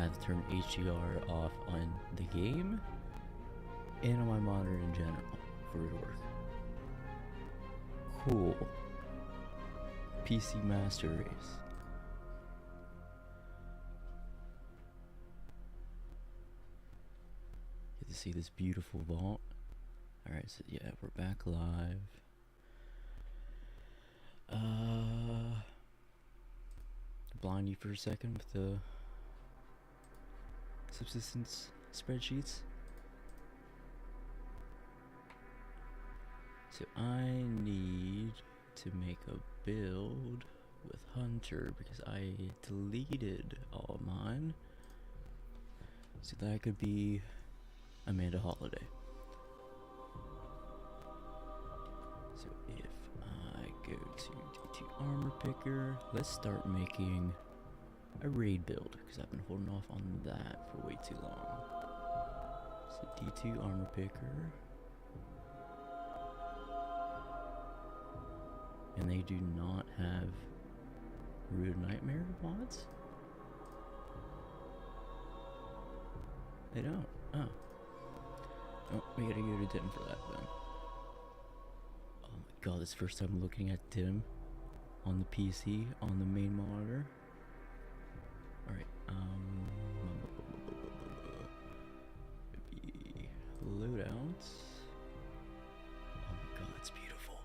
have to turn HDR off on the game and on my monitor in general for it to work. Cool. PC Master Race. Get to see this beautiful vault. Alright, so yeah, we're back live. Blind you for a second with the subsistence spreadsheets. So I need to make a build with Hunter because I deleted all of mine. So that could be Amanda Holiday. So if I go to D2 Armor Picker, let's start making a raid build because I've been holding off on that for way too long. So D2 Armor Picker. And they do not have Rude Nightmare mods? They don't. Oh. Oh, we gotta go to Dim for that then. Oh my god, this is the first time looking at Dim on the PC, on the main monitor. Alright, maybe loadouts. Oh my god, it's beautiful.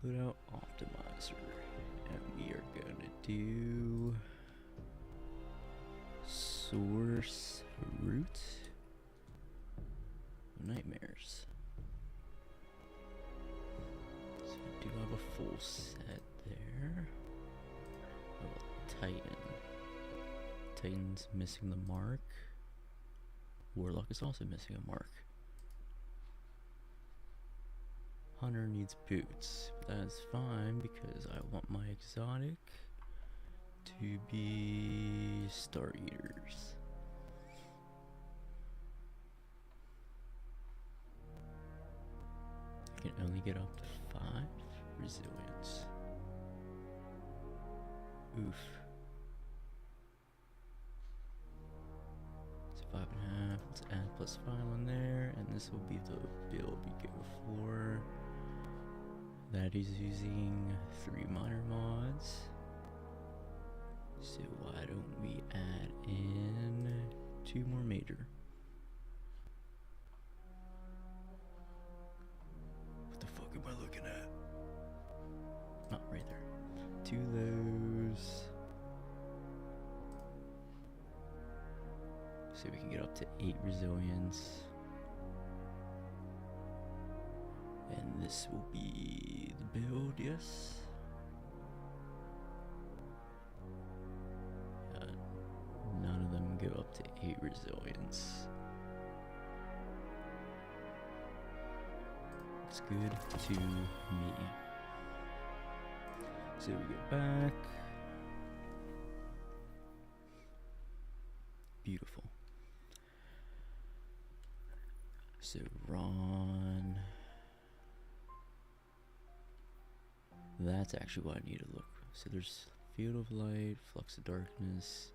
Loadout optimizer, and we are gonna do source root nightmares. So we do have a full set there. Oh, Titan. Titan's missing the mark. Warlock is also missing a mark. Hunter needs boots, but that's fine because I want my exotic to be Star Eaters. I can only get up to 5 resilience. Oof. So 5.5, let's add +5 on there, and this will be the build we go for. That is using 3 minor mods. So why don't we add in 2 more major? What the fuck am I looking at? Not right there. 2 of those. So we can get up to 8 resilience. And this will be the build, yes. None of them go up to 8 resilience. Looks good to me. So we go back. Beautiful. So Ron. That's actually what I need to look. So there's Field of Light, Flux of Darkness.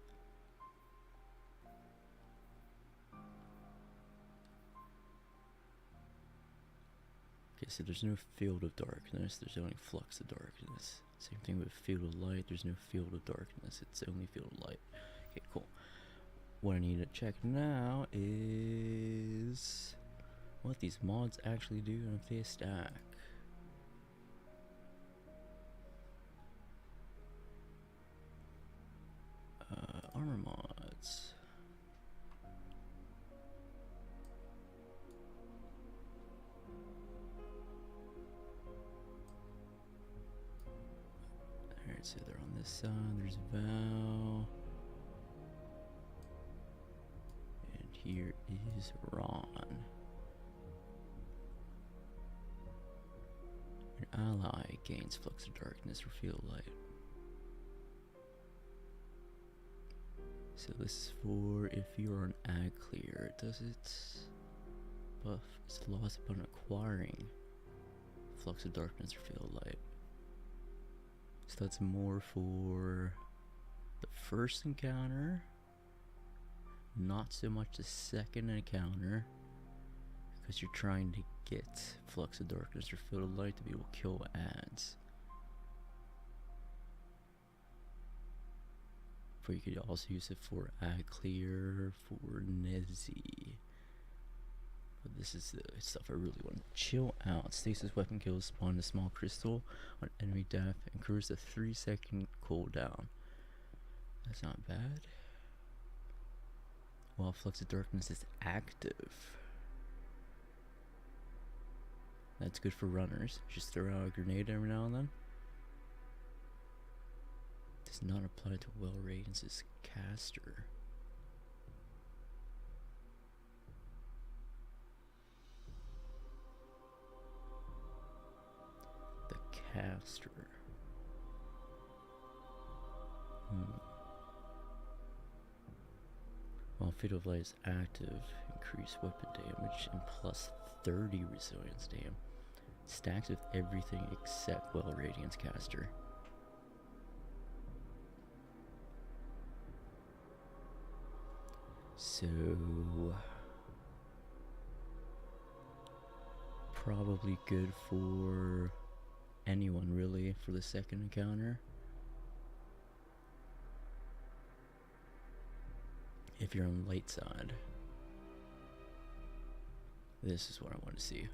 Okay, so there's no Field of Darkness, there's only Flux of Darkness. Same thing with Field of Light, there's no Field of Darkness, it's only Field of Light. Okay, cool. What I need to check now is what these mods actually do and if they stack. Armor mods. Alright, so they're on this side. There's Val. And here is Ron. An ally gains Flux of Darkness or Field Light. So this is for if you're an ag clear. Does it buff its loss upon acquiring Flux of Darkness or Field Light? So that's more for the first encounter, not so much the second encounter, because you're trying to get Flux of Darkness or Field of Light to be able to kill ads. But you could also use it for Ad Clear, for Nezzy. But this is the stuff I really want. Chill out. Stasis weapon kills spawn a small crystal on enemy death, incurs a 3-second cooldown. That's not bad. While Flux of Darkness is active. That's good for runners. Just throw out a grenade every now and then. Does not apply to Well Radiance's caster. The caster. While Field of Light is active, increase weapon damage and plus 30 resilience damage. Stacks with everything except Well Radiance caster. So probably good for anyone really for the second encounter. If you're on the light side. This is what I want to see.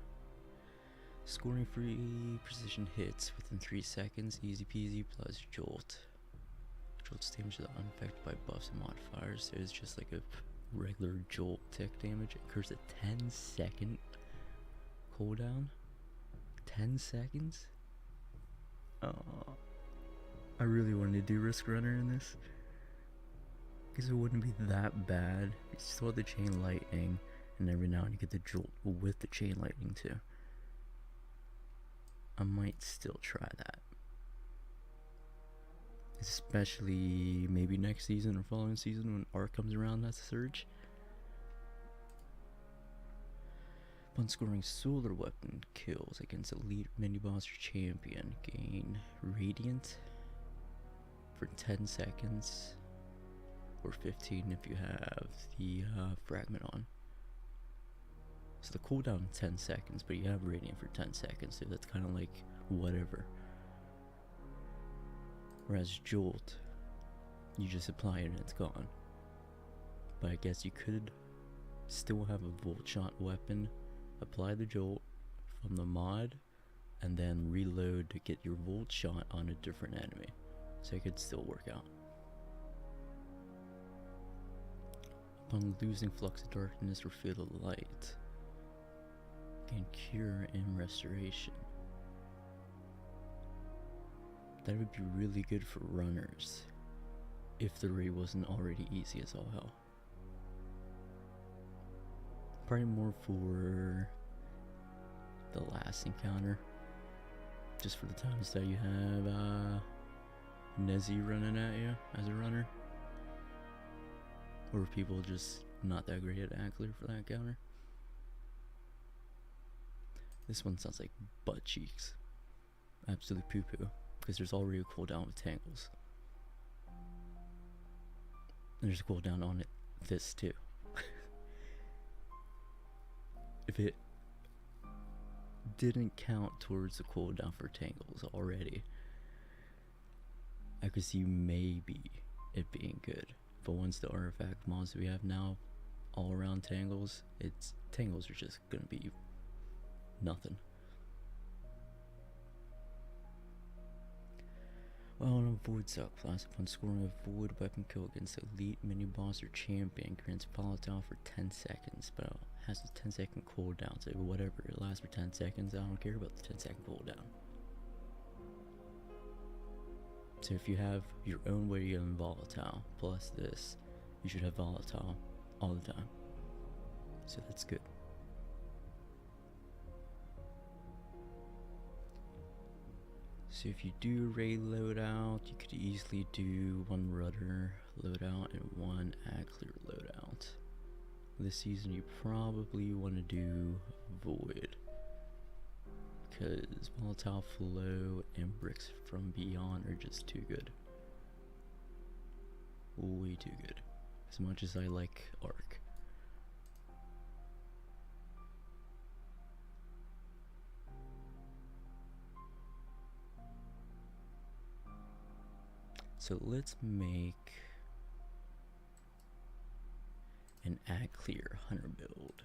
Scoring free precision hits within 3 seconds, easy peasy plus jolt. Jolt's damage is unaffected by buffs and modifiers, so it's just like a regular jolt tick damage. It occurs a 10-second cooldown. 10 seconds? Oh, I really wanted to do Risk Runner in this. Because it wouldn't be that bad. You still have the chain lightning, and every now and then you get the jolt with the chain lightning too. I might still try that. Especially maybe next season or following season when Arc comes around as a surge. Upon scoring solar weapon kills against elite mini boss or champion, gain Radiant for 10 seconds. Or 15 if you have the fragment on. So the cooldown 10 seconds, but you have Radiant for 10 seconds, so that's kind of like whatever. Whereas Jolt, you just apply it and it's gone. But I guess you could still have a Volt Shot weapon, apply the Jolt from the mod, and then reload to get your Volt Shot on a different enemy. So it could still work out. Upon losing Flux of Darkness or Field of Light, gain Cure and Restoration. That would be really good for runners, if the raid wasn't already easy as all hell. Probably more for the last encounter, just for the times that you have Nezzy running at you as a runner. Or people just not that great at Ad Clear for that encounter. This one sounds like butt cheeks. Absolute poo poo. Because there's already a cooldown with Tangles. And there's a cooldown on it. This too. If it didn't count towards the cooldown for Tangles already, I could see maybe it being good. But once the artifact mods that we have now all around Tangles, Tangles are just gonna be nothing. Well, on a Void subclass, upon scoring a Void weapon kill against elite mini boss or champion, grants volatile for 10 seconds, but it has a 10-second cooldown, so whatever, it lasts for 10 seconds, I don't care about the 10-second cooldown. So if you have your own way to get volatile, plus this, you should have volatile all the time. So that's good. So if you do raid loadout, you could easily do one rudder loadout and one Ad Clear loadout. This season you probably want to do Void, because Volatile Flow and Bricks from Beyond are just too good. Way too good. As much as I like Arc. So let's make an ad clear hunter build.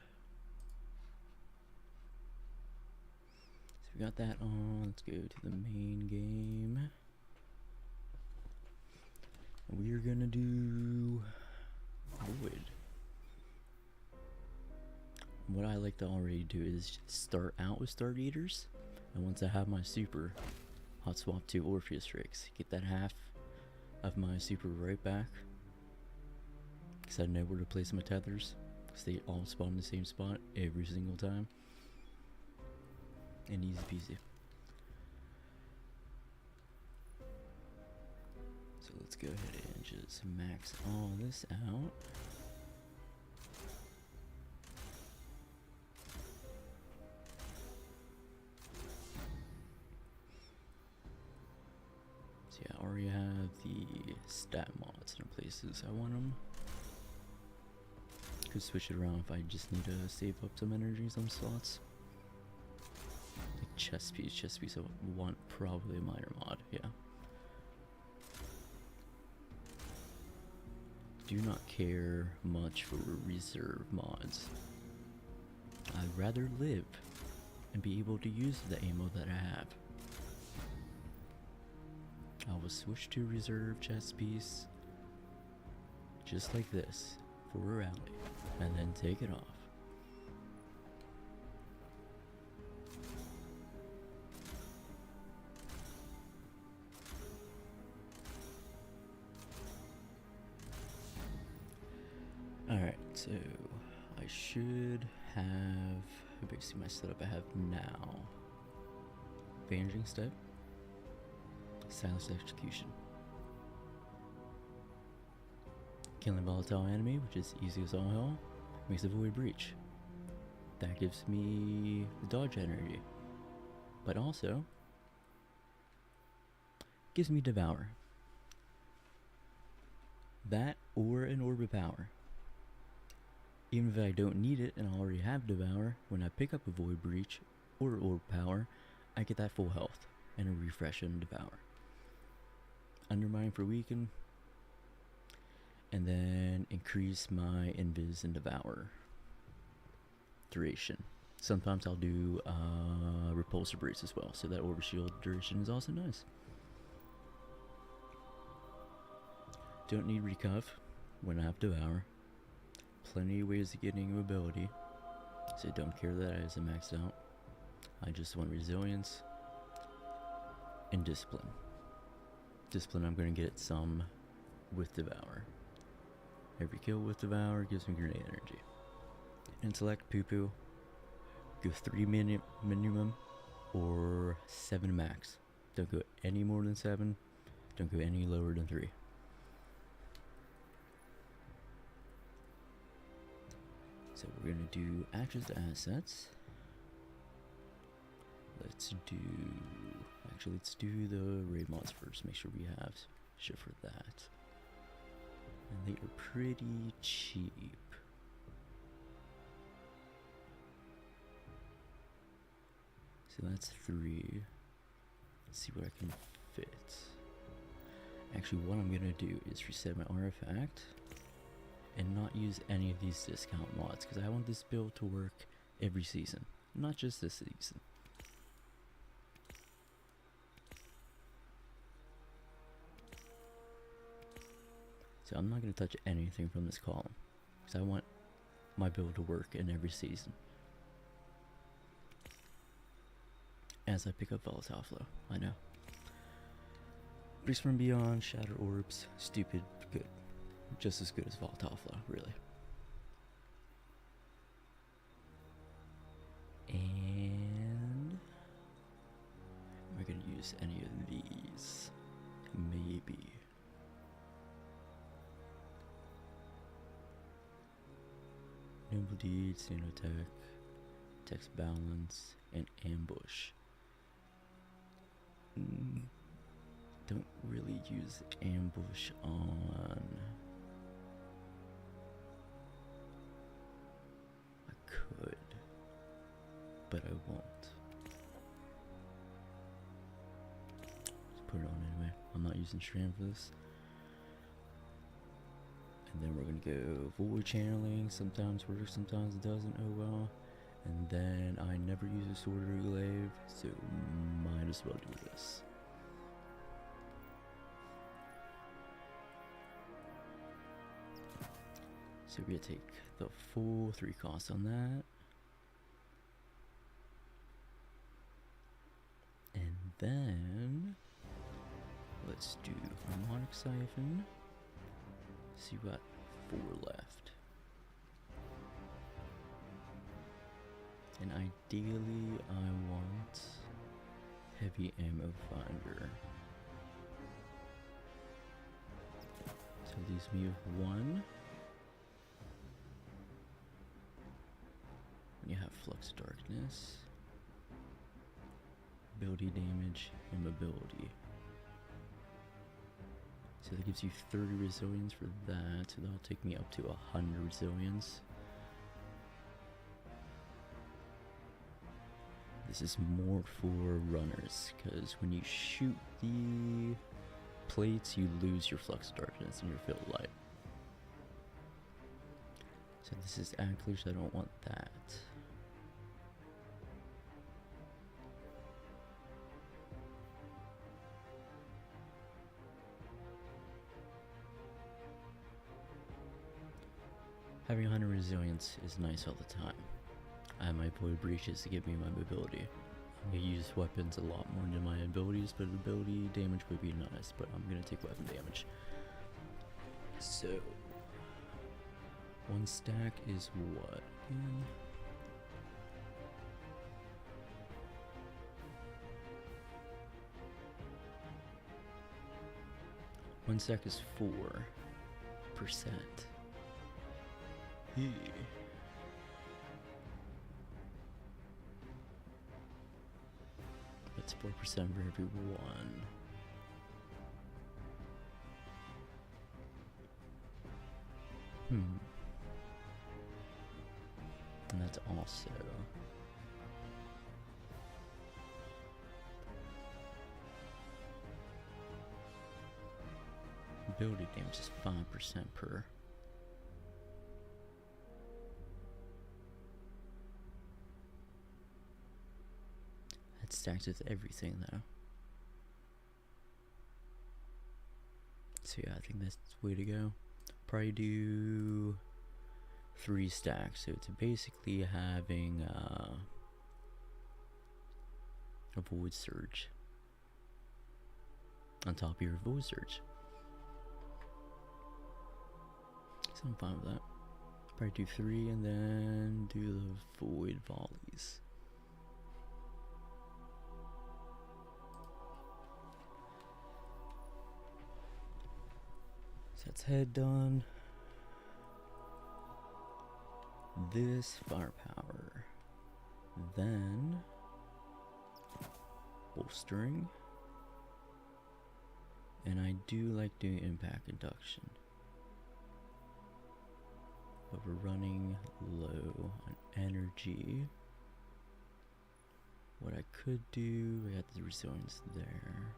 So we got that on. Let's go to the main game. We're gonna do Void. What I like to already do is start out with Star Eaters, and once I have my super, hot swap to Orpheus Rigs. Get that half of my super right back, because I know where to place my tethers, because they all spawn in the same spot every single time. And easy peasy. So let's go ahead and just max all this out. So yeah, I already have the stat mods in places I want them. Could switch it around if I just need to save up some energy in some slots. Like chest piece I want probably a minor mod, yeah. Do not care much for reserve mods. I'd rather live and be able to use the ammo that I have. I will switch to reserve chest piece just like this for a rally and then take it off. Alright, so I should have basically my setup I have now. Vanishing Step, Silence Execution, Killing Volatile Enemy, which is easy as all hell, makes a Void Breach. That gives me the dodge energy, but also gives me Devour. That or an Orb of Power. Even if I don't need it and I already have Devour, when I pick up a Void Breach or Orb Power, I get that full health and a refresh and Devour. Undermine for Weaken, and then increase my Invis and Devour duration. Sometimes I'll do Repulsor Brace as well, so that Orb Shield duration is also nice. Don't need Recuff when I have Devour. Plenty of ways of getting ability, so don't care that I isn't maxed out. I just want Resilience and Discipline. Discipline I'm going to get some with Devour. Every kill with Devour gives me grenade energy. Intellect, Poo-Poo, go 3 minimum or 7 max. Don't go any more than 7, don't go any lower than 3. So we're going to do actions to assets. Let's do the raid mods first. Make sure we have shit for that. And they are pretty cheap. So that's 3. Let's see what I can fit. Actually, what I'm gonna do is reset my artifact and not use any of these discount mods, because I want this build to work every season, not just this season. So I'm not going to touch anything from this column, because I want my build to work in every season. As I pick up Volatile Flow, I know. Bricks from Beyond, Shatter Orbs, stupid, good. Just as good as Volatile Flow, really. And am I going to use any of these? Maybe. Noble Deed, Nanotech, Text Balance, and Ambush. Don't really use Ambush on but I won't. Just put it on anyway. I'm not using strand for this. And then we're gonna go void channeling. Sometimes works, sometimes it doesn't. Oh well. And then I never use a sorter glaive, so might as well do this. So we're gonna take the full 3 costs on that. And then let's do harmonic siphon. So you got 4 left. And ideally I want heavy ammo finder. So leaves me with 1. You have flux darkness, ability damage, and mobility. So that gives you 30 resilience for that, so that'll take me up to 100 resilience. This is more for runners, because when you shoot the plates, you lose your flux darkness and your field light. So this is anklers, I don't want that. Having 100 resilience is nice all the time. I have my void breaches to give me my mobility. I'm gonna use weapons a lot more than my abilities, but ability damage would be nice, but I'm gonna take weapon damage. So, 1 stack is what again? One stack is 4%. Yeah. That's 4% for every 1. And that's also ability damage is 5% per. That stacks with everything though. So yeah, I think that's the way to go. Probably do 3 stacks. So it's basically having a void surge on top of your void surge. So I'm fine with that. Probably do 3 and then do the void volleys. So that's head done. This firepower. Then bolstering. And I do like doing impact induction. But we're running low on energy. What I could do, we got the resilience there.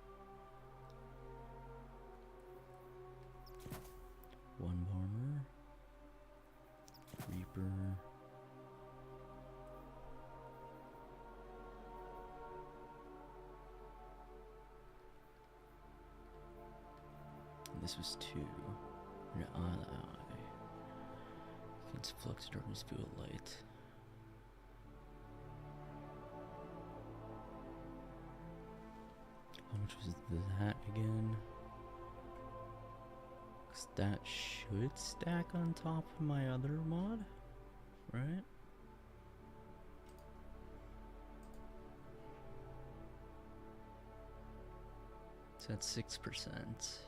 1 bomber, Reaper, and this was 2. An ally against flux darkness field light. How much was that again? That should stack on top of my other mod, right? So that's 6%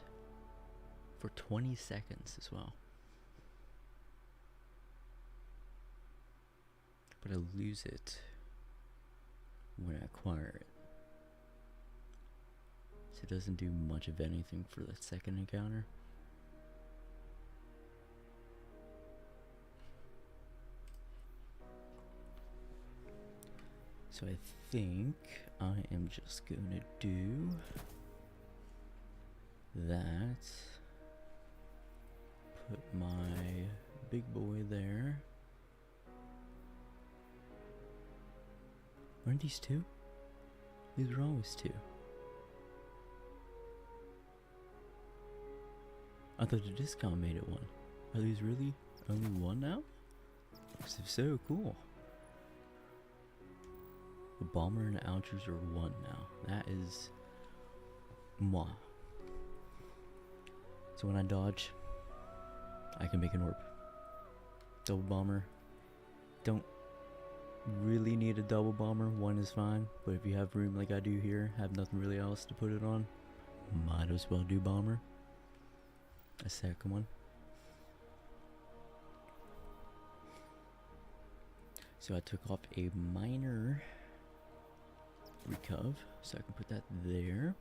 for 20 seconds as well. But I lose it when I acquire it. So it doesn't do much of anything for the second encounter. So I think I am just gonna do that. Put my big boy there. Aren't these two? These are always two. I thought the discount made it one. Are these really only one now? Because if so, cool. The bomber and the ouchers are one now. That is moi. So when I dodge, I can make an orb. Double bomber. Don't really need a double bomber. One is fine. But if you have room like I do here, have nothing really else to put it on, might as well do bomber. A second one. So I took off a minor recov, so I can put that there.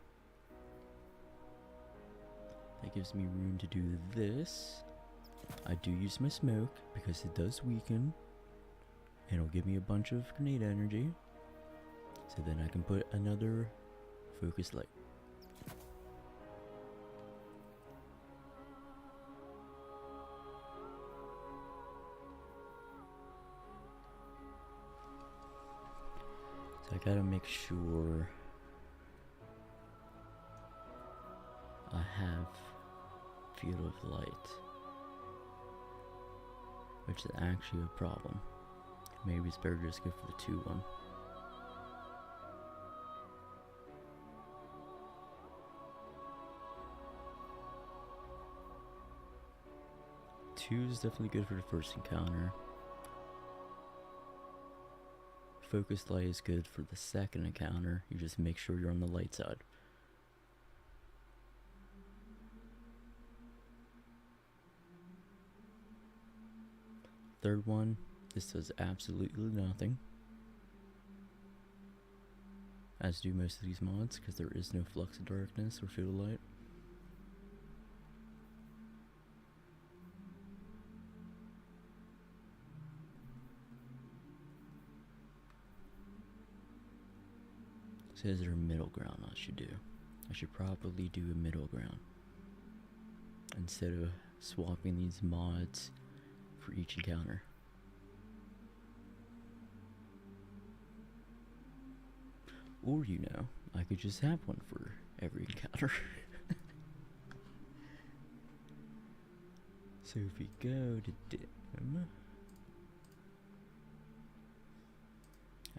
That gives me room to do this. I do use my smoke because it does weaken, and it'll give me a bunch of grenade energy. So then I can put another focus light. So I gotta make sure I have field of light, which is actually a problem. Maybe it's better to just go for the 2-1. Two is definitely good for the first encounter. Focus light is good for the second encounter. You just make sure you're on the light side. Third one, this does absolutely nothing, as do most of these mods, because there is no flux of darkness or field of light. So is there a middle ground I should do? I should probably do a middle ground instead of swapping these mods for each encounter. Or, you know, I could just have one for every encounter. So if we go to dim,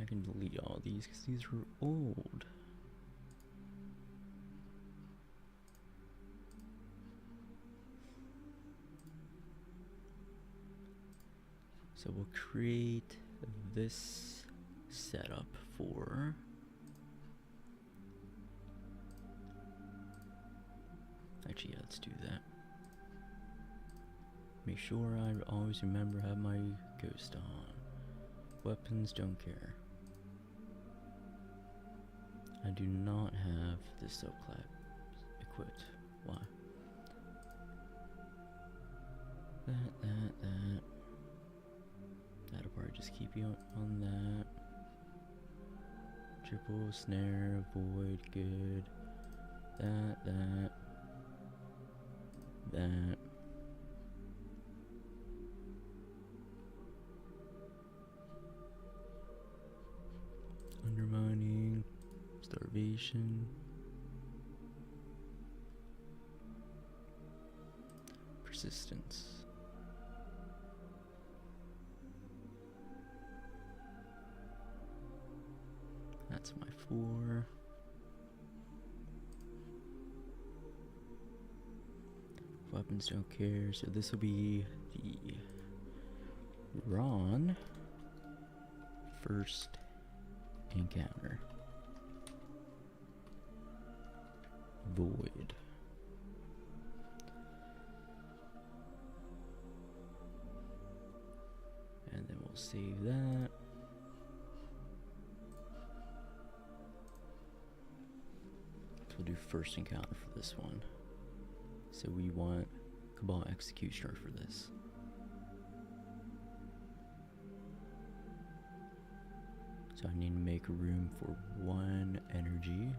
I can delete all these because these were old. So we'll create this setup for actually, yeah, let's do that. Make sure I always remember to have my ghost on. Weapons, don't care. I do not have the subclap equipped. Why? That. That'll probably just keep you on that. Triple, snare, void, good. That. Undermining, starvation, persistence. That's my 4. Weapons don't care, so this will be the Ron first encounter. Void. And then we'll save that. So we'll do first encounter for this one. So we want Cabal Executioner for this. So So I need to make room for 1 energy.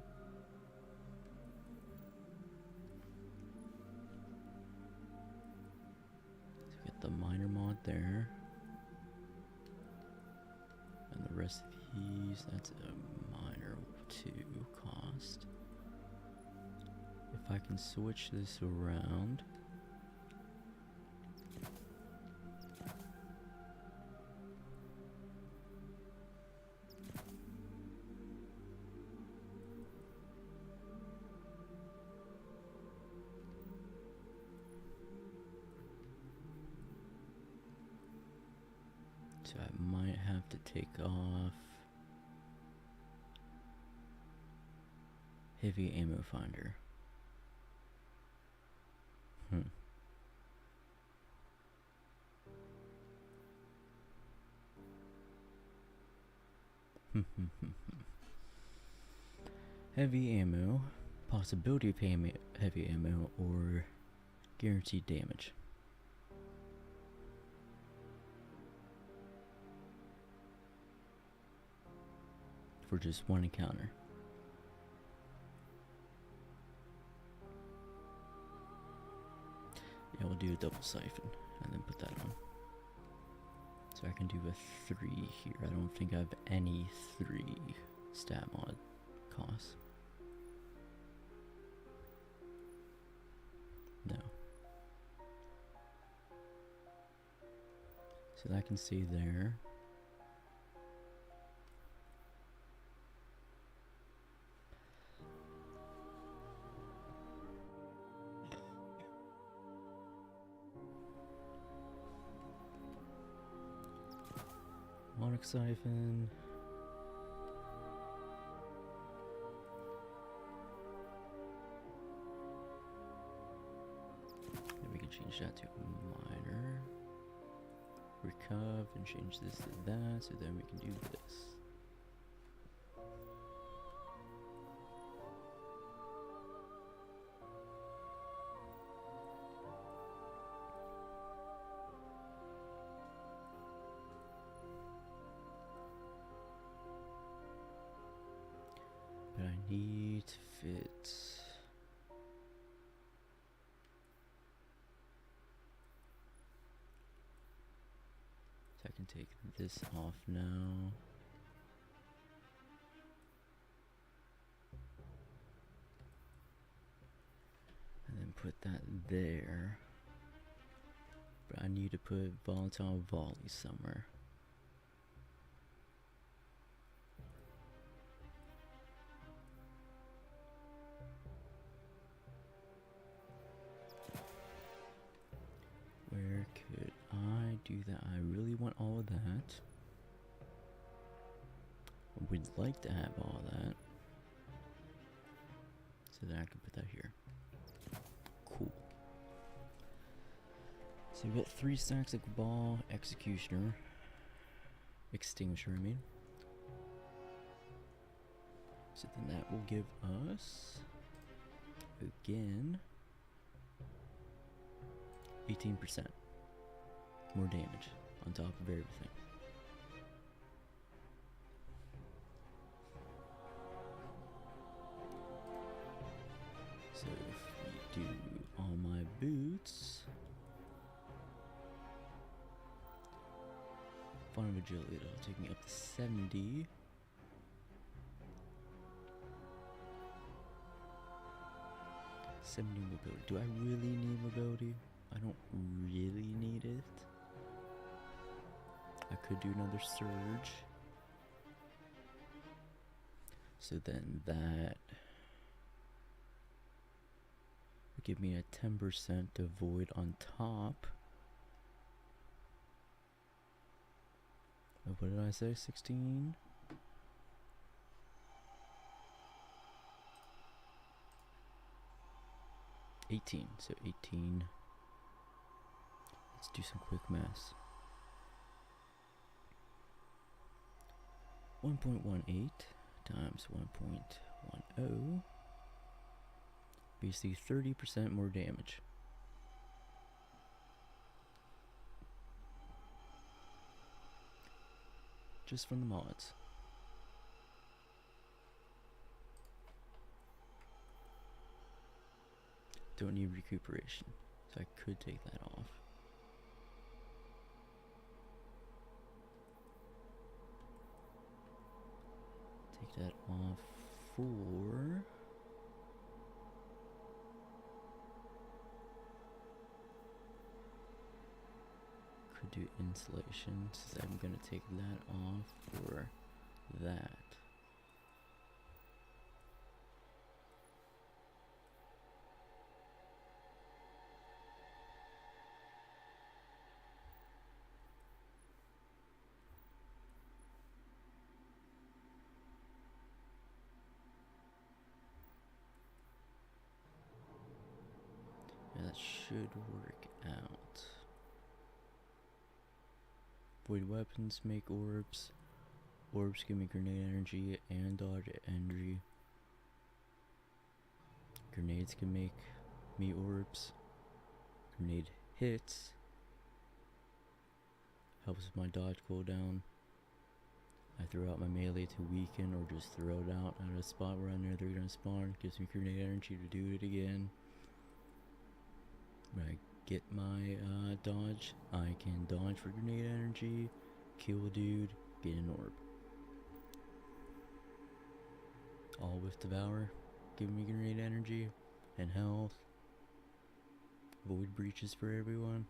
So get the miner mod there. And the rest of these, that's a miner 2 cost. If I can switch this around. So I might have to take off heavy ammo finder. Heavy ammo, possibility of heavy ammo, or guaranteed damage. For just 1 encounter. Yeah, we'll do a double siphon and then put that on. So I can do a 3 here. I don't think I have any 3 stat mod costs. No. So that can stay there. Onyx siphon. Then we can change that to minor. Recov and change this to that, so then we can do this. But I need to fit. So I can take this off now. And then put that there. But I need to put volatile volley somewhere. Where could I do that? I really want all of that. I would like to have all that. So that I can put that here. Cool. So we got 3 stacks of ball, executioner, extinguisher, I mean. So then that will give us, again, 18% more damage on top of everything. So if we do all my boots, fun of agility, it'll take me up to 70. Mobility. Do I really need mobility? I don't really need it. I could do another surge. So then that would give me a 10% avoid on top. What did I say? 16? So 18. Let's do some quick math. 1.18 times 1.10. Basically 30% more damage. Just from the mods. don't need recuperation, so I could take that off. Take that off for... could do insulation, so I'm gonna take that off for that. And that should work out. Void weapons make orbs. Orbs give me grenade energy and dodge energy. Grenades can make me orbs. Grenade hits helps with my dodge cooldown. I throw out my melee to weaken or just throw it out at a spot where I know they're gonna spawn. Gives me grenade energy to do it again. When I get my dodge, I can dodge for grenade energy, kill a dude, get an orb. All with Devour, giving me grenade energy and health. Void breaches for everyone.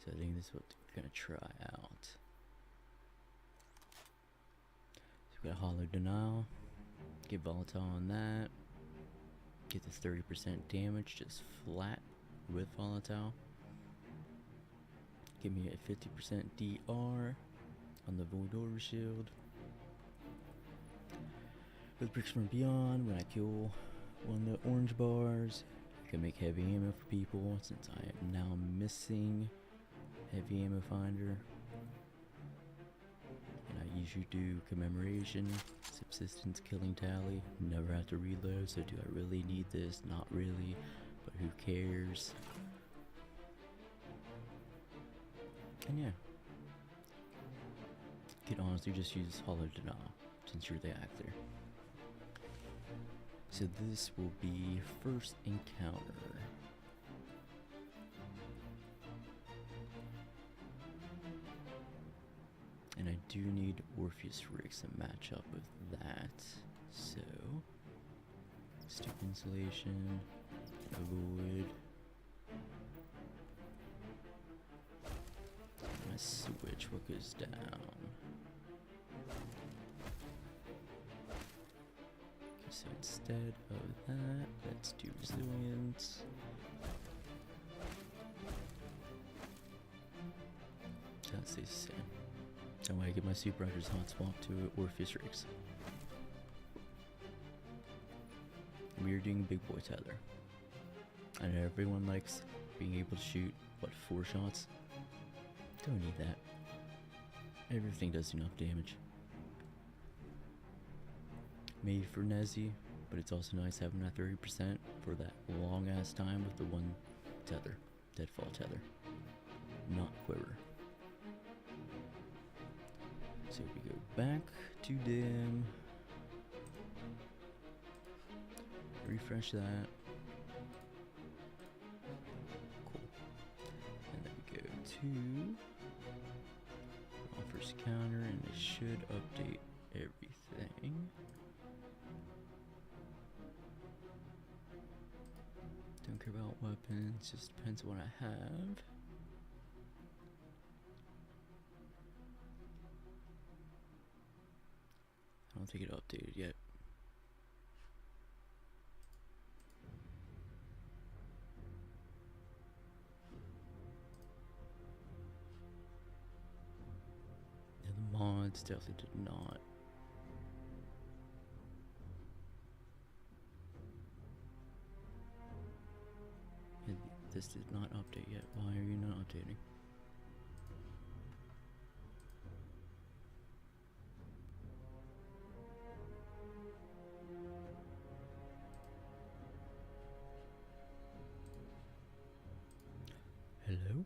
So I think this is what we're gonna try out. So we got Hollow Denial, get volatile on that. Get the 30% damage just flat with volatile. Give me a 50% DR on the Void Orb Shield. With Bricks from Beyond, when I kill one of the orange bars, I can make heavy ammo for people since I am now missing heavy ammo finder. And I usually do commemoration, subsistence killing tally, never have to reload, so do I really need this? Not really, but who cares? And yeah, you could honestly just use Hollow Denial since you're the actor. So this will be first encounter. And I do need Orpheus rigs to match up with that. So, stick insulation, avoid. I'm gonna switch what goes down. Okay, so instead of that, let's do resilience. That stays the same. That way I get my Super Riders hot swap to Orpheus rigs. We are doing big boy tether. I know everyone likes being able to shoot, what, 4 shots? Don't need that. Everything does enough damage. Made for Nezzy, but it's also nice having that 30% for that long ass time with the one tether. Deadfall tether. Not quiver. So we go back to dim. Refresh that. Cool. And then we go to offers counter, and it should update everything. Don't care about weapons, just depends on what I have. I don't think it updated yet. Yeah, the mods definitely did not. Yeah, this did not update yet. Why are you not updating? Hello?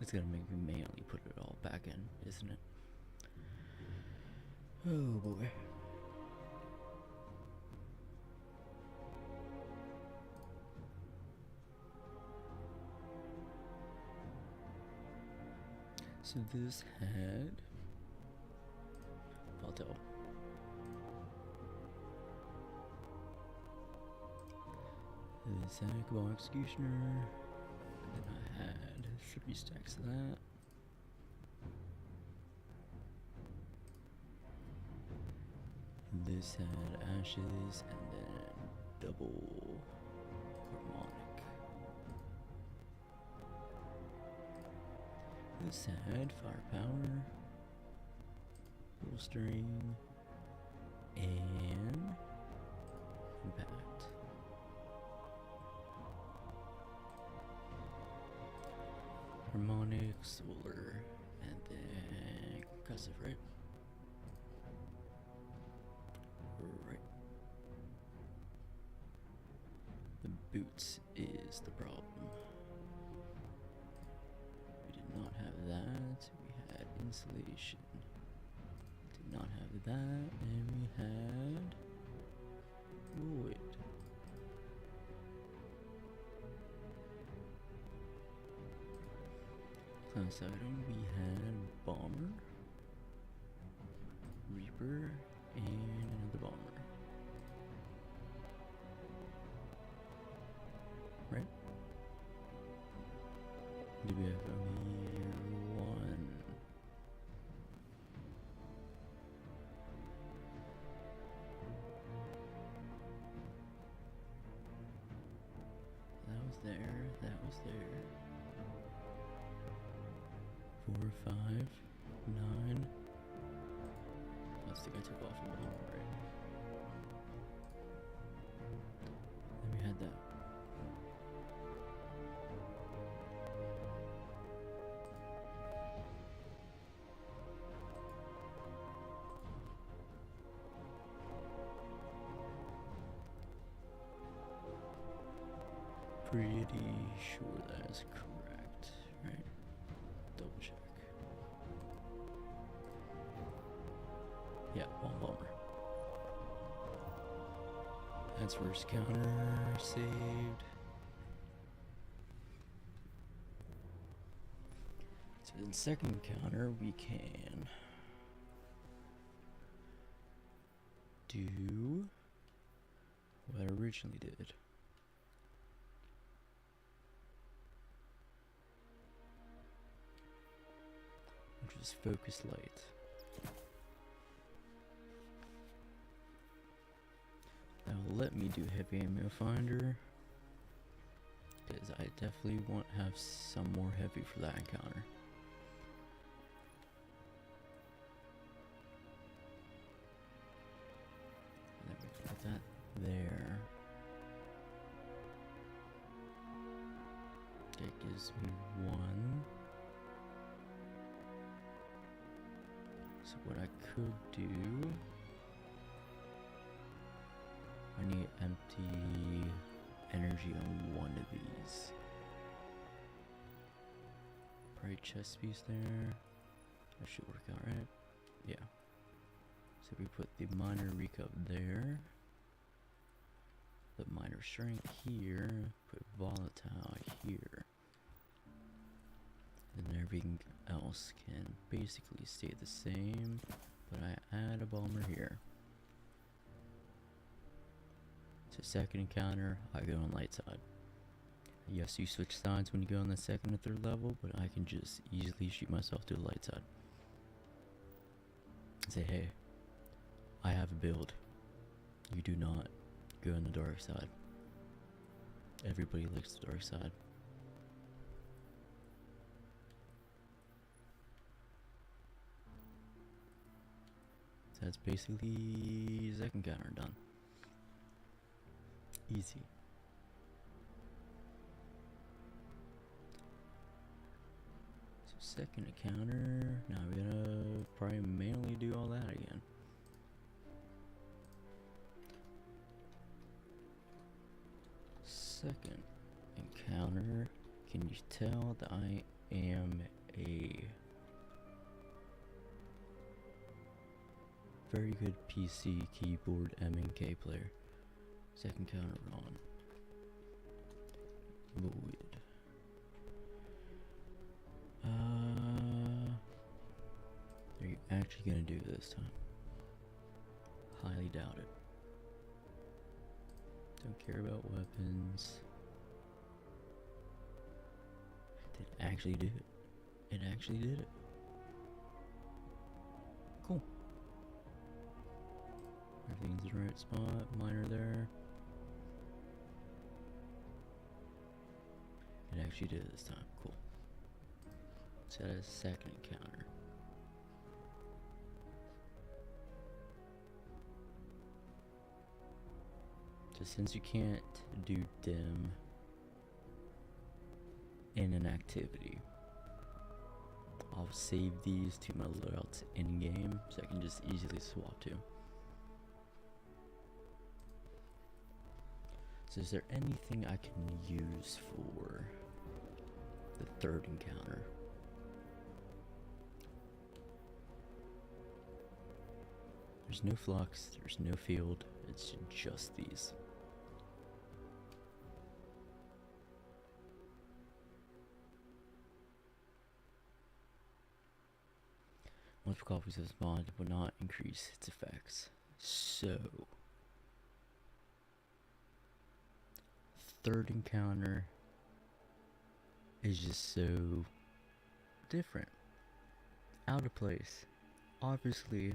It's gonna make me manually put it all back in, isn't it? Oh boy. So this had Valtel. This had Cabal Executioner. And then I had 3 stacks of that. This had Ashes and then double harmonic. This had Firepower, Bolstering, and Impact. Harmonic, Solar, and then Concussive, right? Right. The boots is the problem. We did not have that. We had insulation. Did not have that, and we had wood. Class item, we had Bomber, Reaper, and another Bomber. Right? Do we have only one? That was there, that was there. 4, 5, 9. That's the guy took off a bomb, right? Then we had that. Pretty sure that is correct, right? Double check. Yeah, one bomber. That's first counter saved. So then second counter we can do what I originally did. Which was focus light. Now let me do heavy ammo finder, because I definitely want to have some more heavy for that encounter. And then we can put that there. That gives me 1. So what I could do, I need empty energy on one of these. Probably chest piece there. That should work out, right? Yeah. So we put the minor recap there. Put minor strength here. Put volatile here. And everything else can basically stay the same, but I add a bomber here. So second encounter, I go on light side. Yes, you switch sides when you go on the second or third level, but I can just easily shoot myself to the light side. Say, hey, I have a build. You do not go on the dark side. Everybody likes the dark side. That's basically second counter done. Easy. So second encounter, now we're gonna probably manually do all that again. Second encounter, can you tell that I am a very good PC keyboard M&K player? Second counter on. Void. actually gonna do this time? Highly doubt it. Don't care about weapons. It actually did it. It actually did it. Cool. Everything's in the right spot. Miner there. It actually did it this time. Cool. Set a second counter. So since you can't do dim in an activity, I'll save these to my loadouts in game so I can just easily swap to. So is there anything I can use for the third encounter? There's no flux, there's no field, it's just these. Multiple copies of this mod will not increase its effects. So, third encounter is just so different. Out of place. Obviously,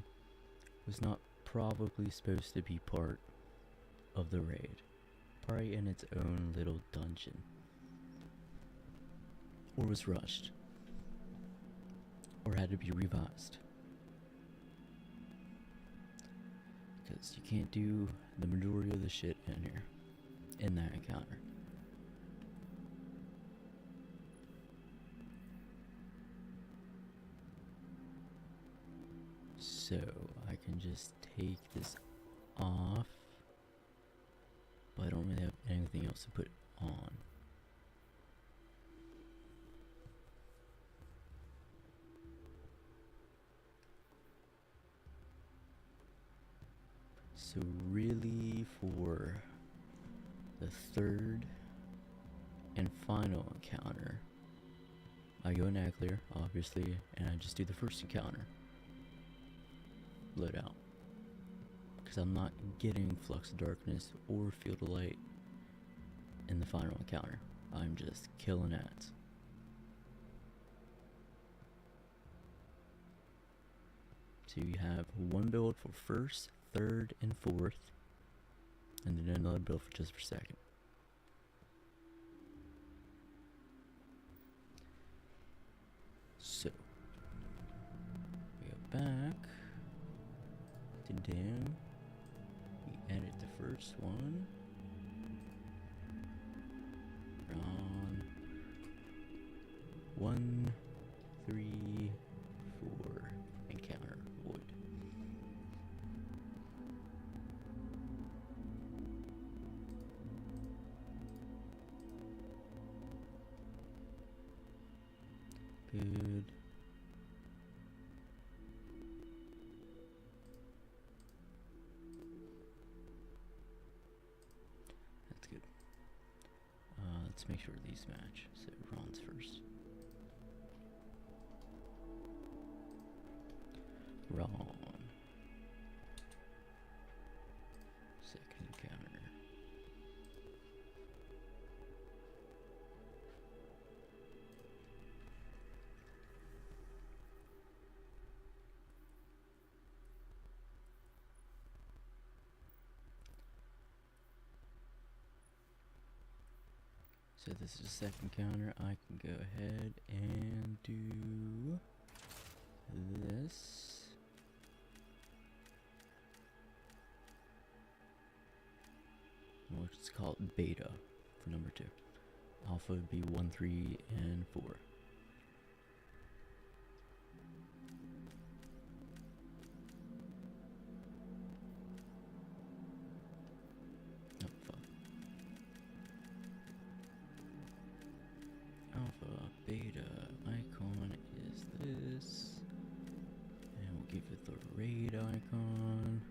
was not probably supposed to be part of the raid. Probably in its own little dungeon. Or was rushed. Or had to be revised. Because you can't do the majority of the shit in here. In that encounter. So I can just take this off, but I don't really have anything else to put on. So really for the third and final encounter, I go Nuclear, obviously, and I just do the first encounter. Loadout. Because I'm not getting Flux of Darkness or Field of Light in the final encounter. I'm just killing ads. So you have one build for first, third, and fourth, and then another build for just for second. So we go back to dim. We edit the first one. On 1, 3, 4 encounter void. Good. That's good. Let's make sure these match. So Ron's first. Ron. Second encounter. So this is the second counter. I can go ahead and do this. Which is called beta for number 2. Alpha would be 1, 3, and 4. Alpha, beta, icon is this. And we'll give it the raid icon.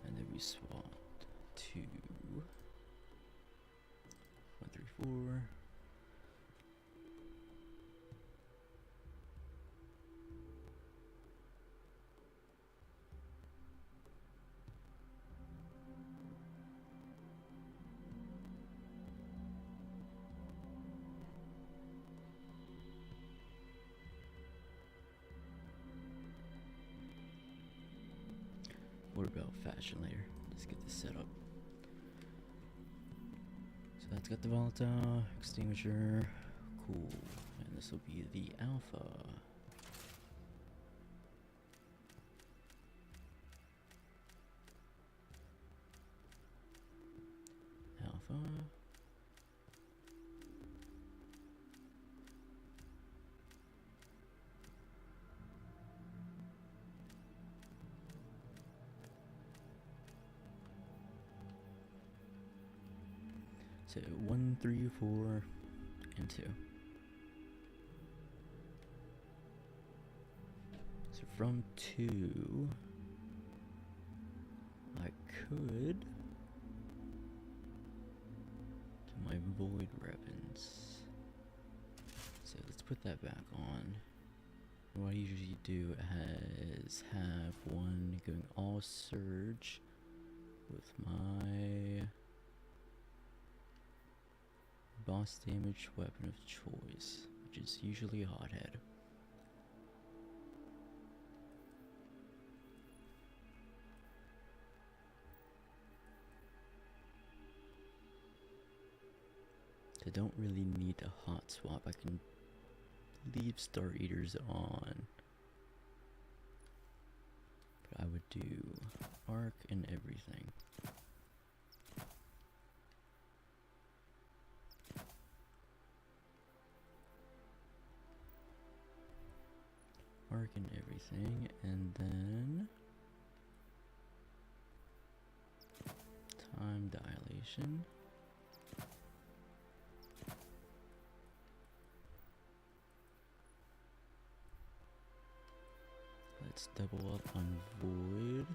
And then we swapped to 1, 3, 4. What about fashion layer? Let's get this set up. So that's got the volatile extinguisher. Cool. And this will be the alpha. Alpha. So 1, 3, 4, and 2. So from 2, I could do my void weapons. So let's put that back on. What I usually do is have one going all surge with my boss damage weapon of choice, which is usually a hothead. I don't really need a hot swap. I can leave Star Eaters on. But I would do arc and everything. Arc and everything, and then time dilation. Let's double up on void.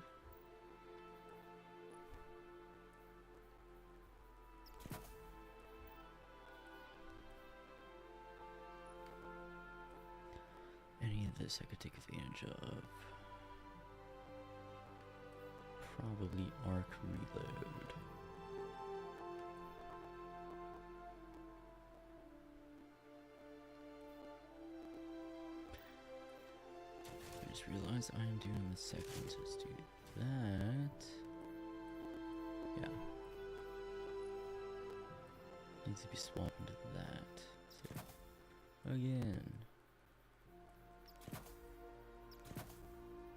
Any of this I could take advantage of. Probably arc reload. I just realized I am doing the second, so let's do that. Yeah. Needs to be swapped into that. So, again.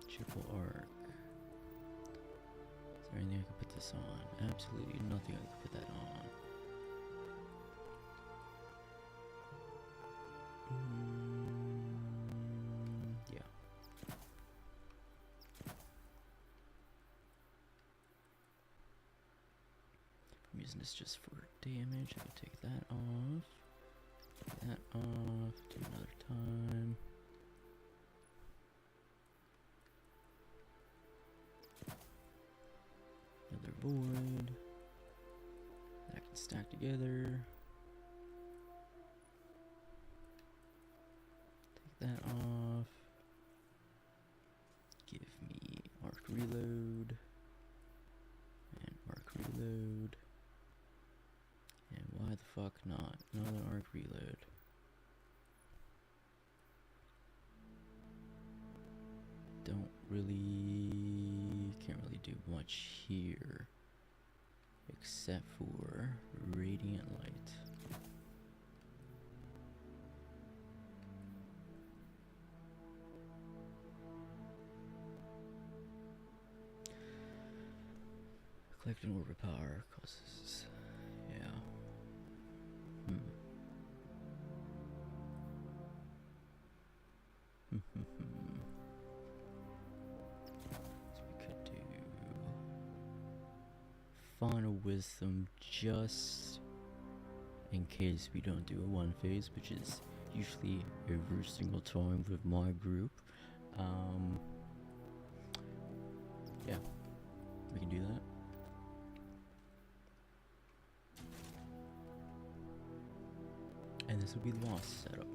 Triple arc. Is there anything I can put this on? Absolutely nothing I can put that on. Yeah. I'm using this just for damage. I can take that off. Take that off. Do another time. Another void. That can stack together. Take that off. Give me arc reload. And arc reload. And why the fuck not? Another arc reload. Can't really do much here except for radiant light. Collecting orbit power causes, yeah. Final wisdom just in case we don't do a one phase, which is usually every single time with my group. Yeah, we can do that. And this will be the boss setup.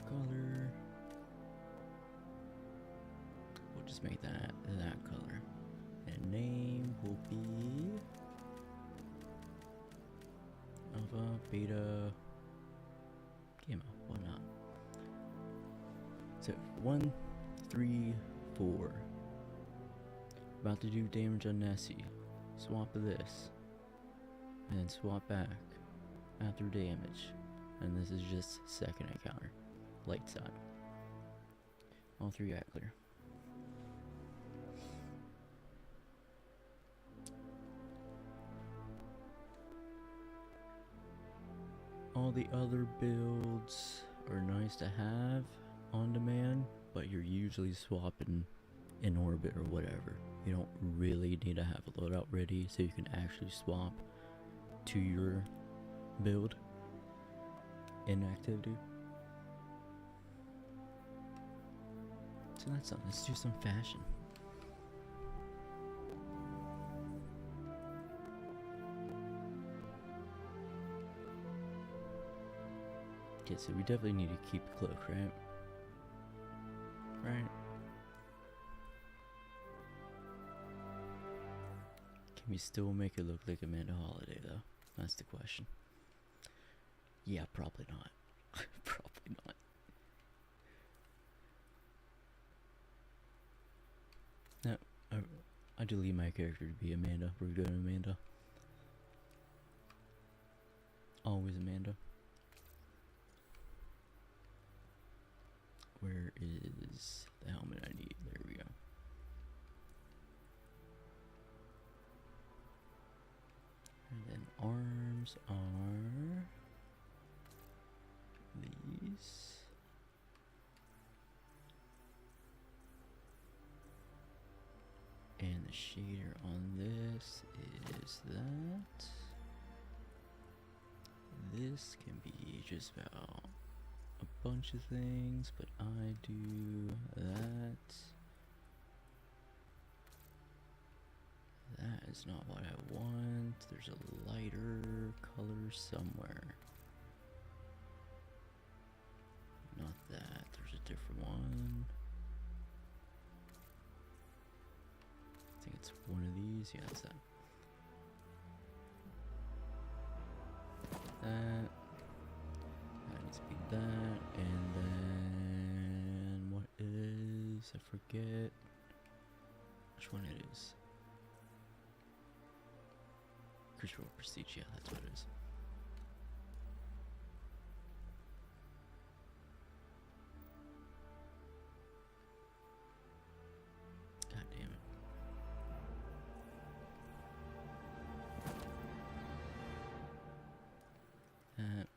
Color. We'll just make that color. And name will be alpha, beta, gamma, whatnot. So 1, 3, 4. About to do damage on Nessie. Swap this. And then swap back. After damage. And this is just second encounter. Light side. All 3 got clear. All the other builds are nice to have on demand, but you're usually swapping in orbit or whatever. You don't really need to have a loadout ready so you can actually swap to your build in activity. So that's something. Let's do some fashion. Okay, so we definitely need to keep the cloak, right? Right. Can we still make it look like Amanda Holiday, though? That's the question. Yeah, probably not. Probably not. No, I delete my character to be Amanda. We're good, Amanda. Always Amanda. Where is the helmet I need? There we go. And then arms are these. And the shader on this is that. This can be just about a bunch of things, but I do that. That is not what I want. There's a lighter color somewhere. Not that. There's a different one. I think it's one of these. Yeah, it's that. That needs to be that, and then what is, I forget which one it is. Crucial Prestige, yeah, that's what it is. God damn it. That.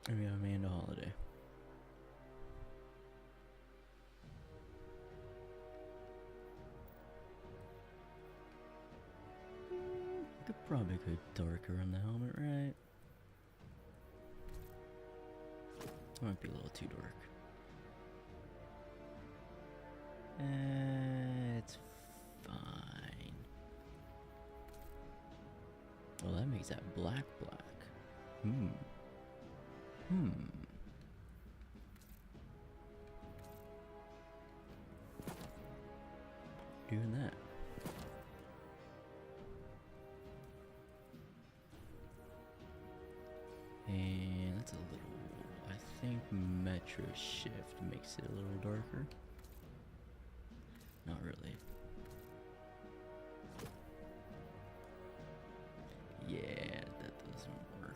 And we have Amanda Holiday. Could probably go darker on the helmet, right? Might be a little too dark. It's fine. Well, that makes that black. Doing that. And that's a little, I think Metro Shift makes it a little darker. Not really. Yeah, that doesn't work.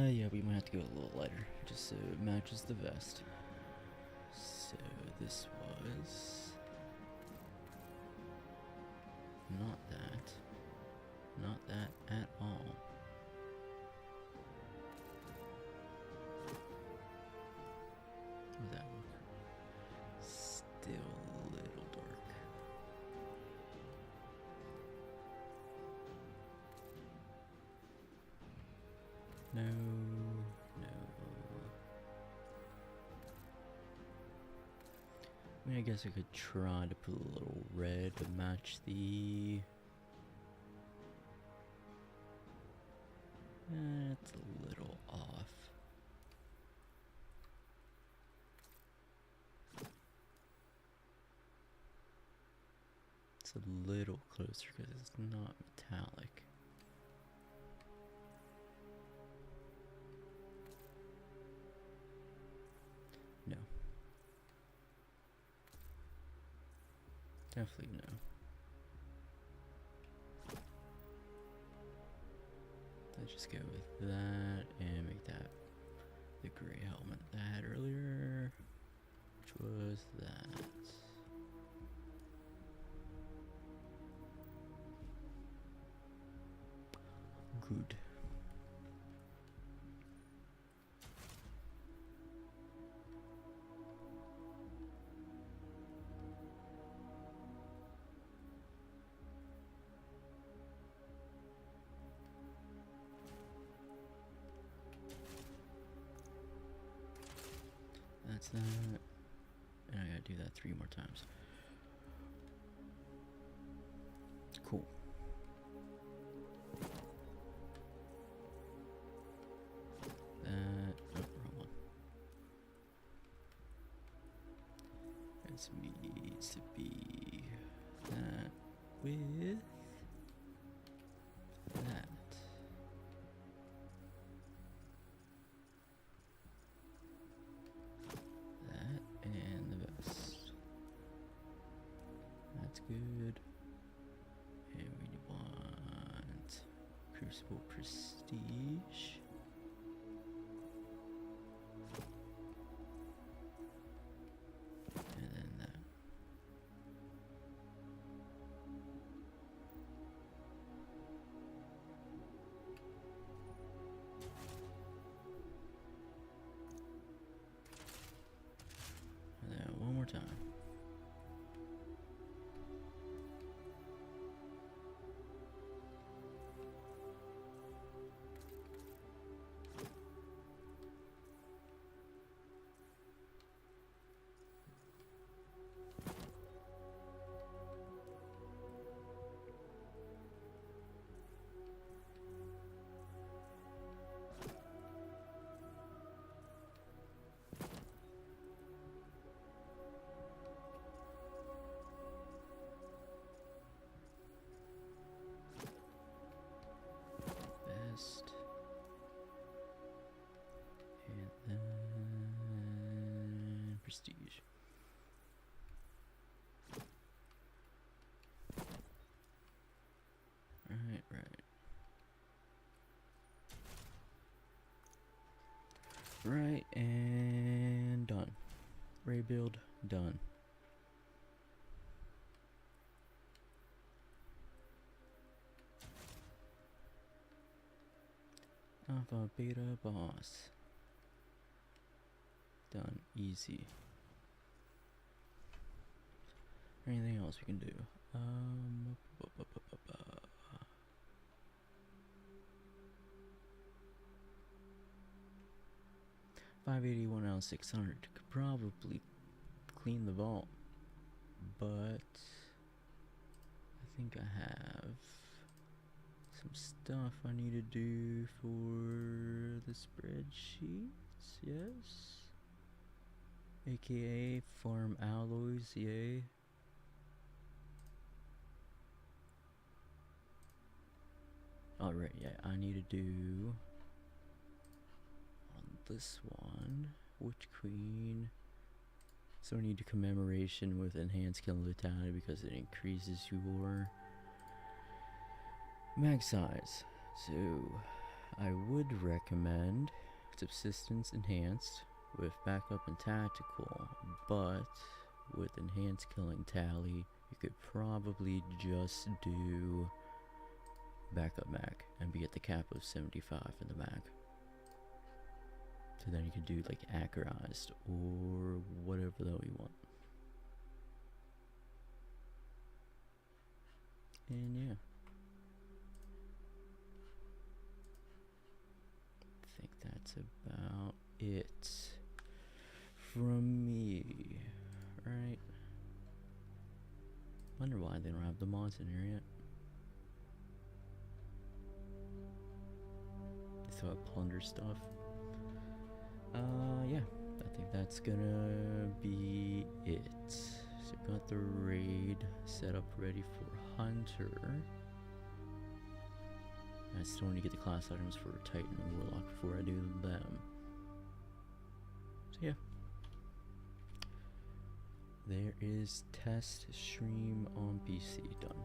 Yeah, we might have to go a little lighter, just so it matches the vest. So this was not that at all. How does that look? Still a little dark. No. I mean, I guess I could try to put a little red to match the... It's a little off. It's a little closer because it's not metallic. No. Definitely no. Let's just go with that and make that the gray helmet that I had earlier, which was that. Good. That's that. And I gotta do that 3 more times. Cool. That, oh, wrong one. This needs to be that with that. And the vest. That's good. And we want Crucible Prestige. And then that. And then one more time. Best. And then Prestige. Right, and done. Ray build done. Alpha, beta, boss. Done. Easy. Anything else we can do? 581 out of 600 could probably clean the vault, but I think I have some stuff I need to do for the spreadsheets, yes? AKA farm alloys, yay. Alright, yeah, I need to do on this one, Witch Queen. So I need a commemoration with enhanced kill lethality because it increases your mag size. So I would recommend subsistence enhanced with backup and tactical, but with enhanced killing tally you could probably just do backup mag and be at the cap of 75 in the mag. So then you can do like accurized or whatever the hell you want. And yeah, I think that's about it from me, right? they don't have the mods in here yet. They still have plunder stuff. Yeah, I think that's gonna be it. So got the raid set up ready for Hunter. I still need to get the class items for Titan and Warlock before I do them. So yeah. There is test stream on PC done.